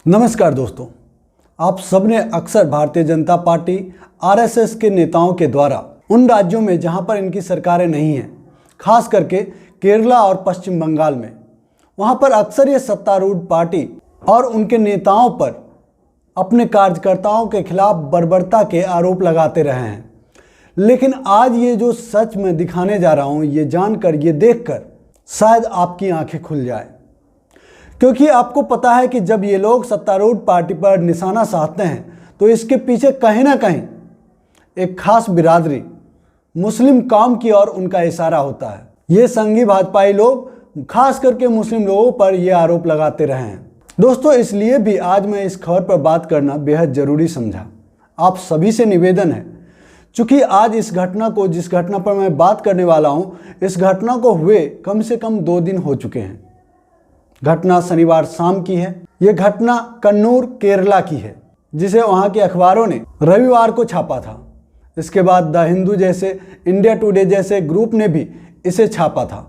नमस्कार दोस्तों, आप सबने अक्सर भारतीय जनता पार्टी आरएसएस के नेताओं के द्वारा उन राज्यों में जहां पर इनकी सरकारें नहीं हैं, खास करके केरला और पश्चिम बंगाल में, वहां पर अक्सर ये सत्तारूढ़ पार्टी और उनके नेताओं पर अपने कार्यकर्ताओं के खिलाफ बर्बरता के आरोप लगाते रहे हैं। लेकिन आज ये जो सच मैं दिखाने जा रहा हूँ, ये जानकर, ये देखकर शायद आपकी आंखें खुल जाए, क्योंकि आपको पता है कि जब ये लोग सत्तारूढ़ पार्टी पर निशाना साधते हैं तो इसके पीछे कहीं ना कहीं एक खास बिरादरी मुस्लिम कौम की ओर उनका इशारा होता है। ये संघी भाजपाई लोग खास करके मुस्लिम लोगों पर ये आरोप लगाते रहे हैं। दोस्तों, इसलिए भी आज मैं इस खबर पर बात करना बेहद ज़रूरी समझा। आप सभी से निवेदन है, चूँकि आज इस घटना को, जिस घटना पर मैं बात करने वाला हूँ, इस घटना को हुए कम से कम 2 दिन हो चुके हैं। घटना शनिवार शाम की है। यह घटना कन्नूर केरला की है, जिसे वहां के अखबारों ने रविवार को छापा था। इसके बाद द हिंदू जैसे, इंडिया टुडे जैसे ग्रुप ने भी इसे छापा था।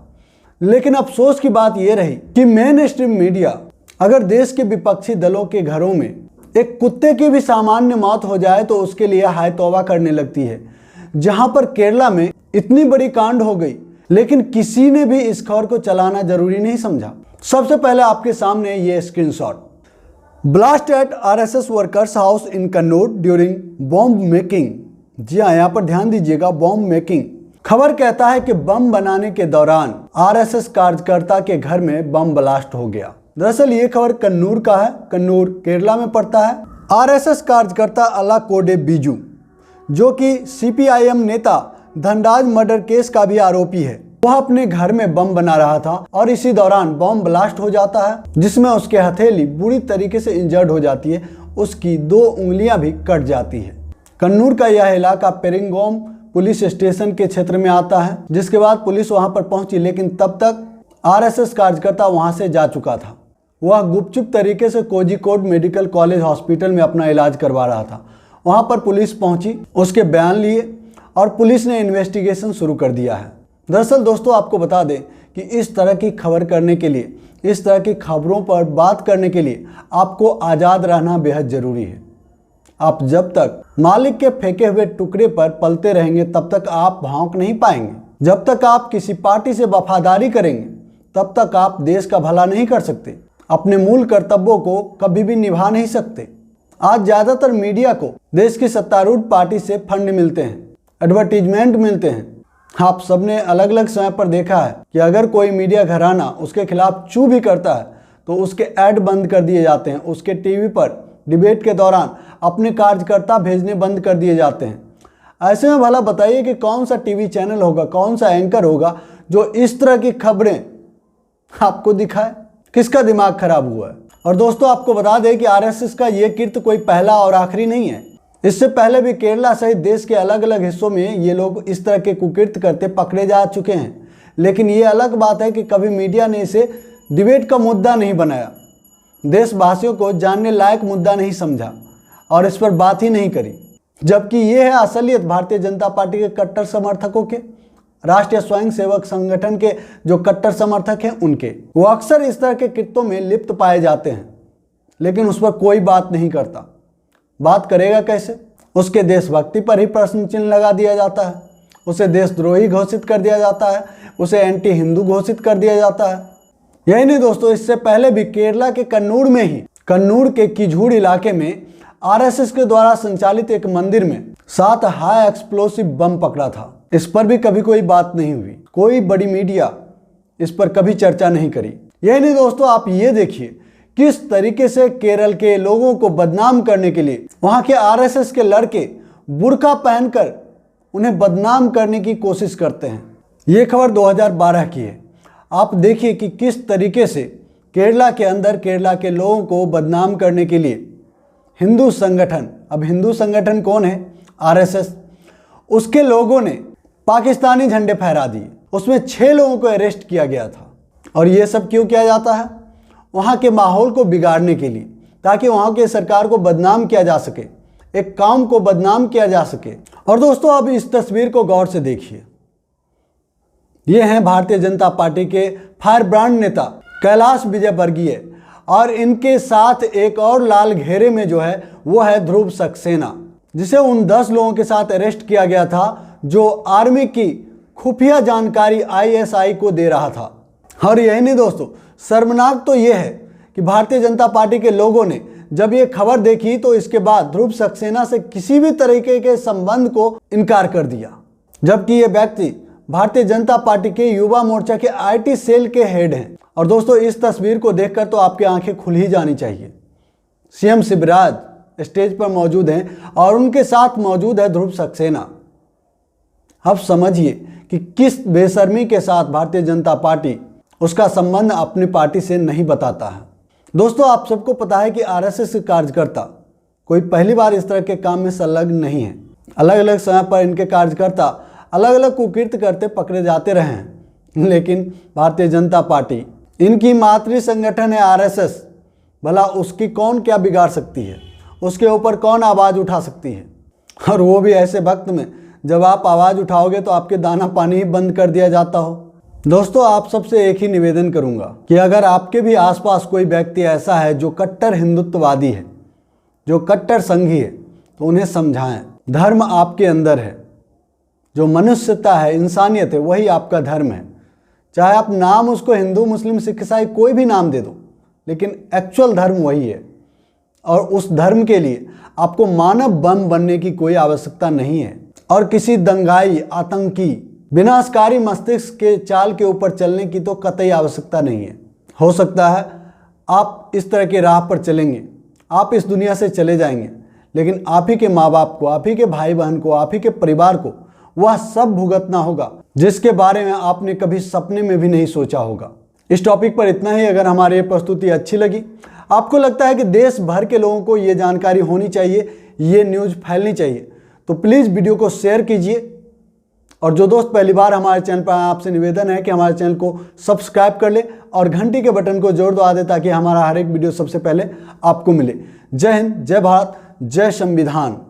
लेकिन अफसोस की बात यह रही कि मेन स्ट्रीम मीडिया, अगर देश के विपक्षी दलों के घरों में एक कुत्ते की भी सामान्य मौत हो जाए तो उसके लिए हाय तौबा करने लगती है। जहां पर केरला में इतनी बड़ी कांड हो गई, लेकिन किसी ने भी इस खबर को चलाना जरूरी नहीं समझा। सबसे पहले आपके सामने ये screenshot. Blast at RSS workers house in Kannur during bomb making. जी हाँ, यहाँ पर ध्यान दीजिएगा, बॉम्ब मेकिंग। खबर कहता है कि बम बनाने के दौरान आरएसएस कार्यकर्ता के घर में बम ब्लास्ट हो गया। दरअसल ये खबर कन्नूर का है, कन्नूर केरला में पड़ता है। आरएसएस कार्यकर्ता अलाकोडे बिजू, जो कि सीपीआईएम नेता धनराज मर्डर केस का भी आरोपी है, वह अपने घर में बम बना रहा था और इसी दौरान बम ब्लास्ट हो जाता है, जिसमें उसके हथेली बुरी तरीके से इंजर्ड हो जाती है। उसकी 2 उंगलियां भी कट जाती है। कन्नूर का यह इलाका पेरिंगोम पुलिस स्टेशन के क्षेत्र में आता है, जिसके बाद पुलिस वहां पर पहुंची, लेकिन तब तक आरएसएस कार्यकर्ता वहां से जा चुका था। वह गुपचुप तरीके से कोझिकोड मेडिकल कॉलेज हॉस्पिटल में अपना इलाज करवा रहा था। वहां पर पुलिस पहुंची, उसके बयान लिए और पुलिस ने इन्वेस्टिगेशन शुरू कर दिया है। दरअसल दोस्तों, आपको बता दें कि इस तरह की खबर करने के लिए, इस तरह की खबरों पर बात करने के लिए आपको आज़ाद रहना बेहद ज़रूरी है। आप जब तक मालिक के फेंके हुए टुकड़े पर पलते रहेंगे तब तक आप भौंक नहीं पाएंगे। जब तक आप किसी पार्टी से वफादारी करेंगे तब तक आप देश का भला नहीं कर सकते, अपने मूल कर्तव्यों को कभी भी निभा नहीं सकते। आज ज़्यादातर मीडिया को देश की सत्तारूढ़ पार्टी से फंड मिलते हैं, एडवर्टीजमेंट मिलते हैं। आप सबने अलग अलग समय पर देखा है कि अगर कोई मीडिया घराना उसके खिलाफ चू भी करता है तो उसके ऐड बंद कर दिए जाते हैं। उसके टीवी पर डिबेट के दौरान अपने कार्यकर्ता भेजने बंद कर दिए जाते हैं। ऐसे में भला बताइए कि कौन सा टीवी चैनल होगा, कौन सा एंकर होगा जो इस तरह की खबरें आपको दिखाए? किसका दिमाग खराब हुआ है? और दोस्तों, आपको बता दें कि आरएसएस का ये कृत्य कोई पहला और आखिरी नहीं है। इससे पहले भी केरला सहित देश के अलग अलग हिस्सों में ये लोग इस तरह के कुकृत्य करते पकड़े जा चुके हैं। लेकिन ये अलग बात है कि कभी मीडिया ने इसे डिबेट का मुद्दा नहीं बनाया, देशवासियों को जानने लायक मुद्दा नहीं समझा और इस पर बात ही नहीं करी। जबकि ये है असलियत भारतीय जनता पार्टी के कट्टर समर्थकों के, राष्ट्रीय स्वयंसेवक संगठन के जो कट्टर समर्थक हैं उनके। वो अक्सर इस तरह के कृत्यों में लिप्त पाए जाते हैं, लेकिन उस पर कोई बात नहीं करता। बात करेगा कैसे? उसके देशभक्ति पर ही प्रश्न चिन्ह लगा दिया जाता है, उसे देशद्रोही घोषित कर दिया जाता है, उसे एंटी हिंदू घोषित कर दिया जाता है। यही नहीं दोस्तों, इससे पहले भी केरला के कन्नूर में ही, कन्नूर के किझूड़ इलाके में आरएसएस के द्वारा संचालित एक मंदिर में 7 हाई एक्सप्लोसिव बम पकड़ा था। इस पर भी कभी कोई बात नहीं हुई, कोई बड़ी मीडिया इस पर कभी चर्चा नहीं करी। यही नहीं दोस्तों, आप ये देखिए किस तरीके से केरल के लोगों को बदनाम करने के लिए वहां के आरएसएस के लड़के बुर्का पहनकर उन्हें बदनाम करने की कोशिश करते हैं। ये खबर 2012 की है। आप देखिए कि किस तरीके से केरला के अंदर केरला के लोगों को बदनाम करने के लिए हिंदू संगठन, अब हिंदू संगठन कौन है? आरएसएस। उसके लोगों ने पाकिस्तानी झंडे फहरा दिए। उसमें 6 लोगों को अरेस्ट किया गया था। और ये सब क्यों किया जाता है? वहाँ के माहौल को बिगाड़ने के लिए, ताकि वहाँ के सरकार को बदनाम किया जा सके, एक काम को बदनाम किया जा सके। और दोस्तों, अब इस तस्वीर को गौर से देखिए। ये हैं भारतीय जनता पार्टी के फायर ब्रांड नेता कैलाश विजयवर्गीय और इनके साथ एक और लाल घेरे में जो है वो है ध्रुव सक्सेना, जिसे उन 10 लोगों के साथ अरेस्ट किया गया था जो आर्मी की खुफिया जानकारी ISI को दे रहा था। और यही नहीं दोस्तों, शर्मनाक तो यह है कि भारतीय जनता पार्टी के लोगों ने जब ये खबर देखी तो इसके बाद ध्रुव सक्सेना से किसी भी तरीके के संबंध को इनकार कर दिया, जबकि ये व्यक्ति भारतीय जनता पार्टी के युवा मोर्चा के IT सेल के हेड हैं। और दोस्तों, इस तस्वीर को देखकर तो आपकी आंखें खुल ही जानी चाहिए। CM शिवराज स्टेज पर मौजूद हैं और उनके साथ मौजूद है ध्रुव सक्सेना। अब समझिए कि किस बेशर्मी के साथ भारतीय जनता पार्टी उसका संबंध अपनी पार्टी से नहीं बताता है। दोस्तों, आप सबको पता है कि RSS के कार्यकर्ता कोई पहली बार इस तरह के काम में संलग्न नहीं है। अलग अलग समय पर इनके कार्यकर्ता अलग अलग कुकृत्य करते पकड़े जाते रहे हैं, लेकिन भारतीय जनता पार्टी, इनकी मातृ संगठन है RSS, भला उसकी कौन क्या बिगाड़ सकती है, उसके ऊपर कौन आवाज़ उठा सकती है। और वो भी ऐसे वक्त में जब आप आवाज़ उठाओगे तो आपके दाना पानी ही बंद कर दिया जाता हो। दोस्तों, आप सबसे एक ही निवेदन करूंगा कि अगर आपके भी आसपास कोई व्यक्ति ऐसा है जो कट्टर हिंदुत्ववादी है, जो कट्टर संघी है, तो उन्हें समझाएं धर्म आपके अंदर है। जो मनुष्यता है, इंसानियत है, वही आपका धर्म है। चाहे आप नाम उसको हिंदू, मुस्लिम, सिख, ईसाई कोई भी नाम दे दो, लेकिन एक्चुअल धर्म वही है। और उस धर्म के लिए आपको मानव बम बनने की कोई आवश्यकता नहीं है और किसी दंगाई, आतंकी, विनाशकारी मस्तिष्क के चाल के ऊपर चलने की तो कतई आवश्यकता नहीं है। हो सकता है आप इस तरह के राह पर चलेंगे, आप इस दुनिया से चले जाएंगे, लेकिन आप ही के माँ बाप को, आप ही के भाई बहन को, आप ही के परिवार को वह सब भुगतना होगा जिसके बारे में आपने कभी सपने में भी नहीं सोचा होगा। इस टॉपिक पर इतना ही। अगर हमारी ये प्रस्तुति अच्छी लगी, आपको लगता है कि देश भर के लोगों को ये जानकारी होनी चाहिए, ये न्यूज़ फैलनी चाहिए, तो प्लीज़ वीडियो को शेयर कीजिए। और जो दोस्त पहली बार हमारे चैनल पर, आपसे निवेदन है कि हमारे चैनल को सब्सक्राइब कर ले और घंटी के बटन को जोर दबा दे ताकि हमारा हर एक वीडियो सबसे पहले आपको मिले। जय हिंद, जय भारत, जय संविधान।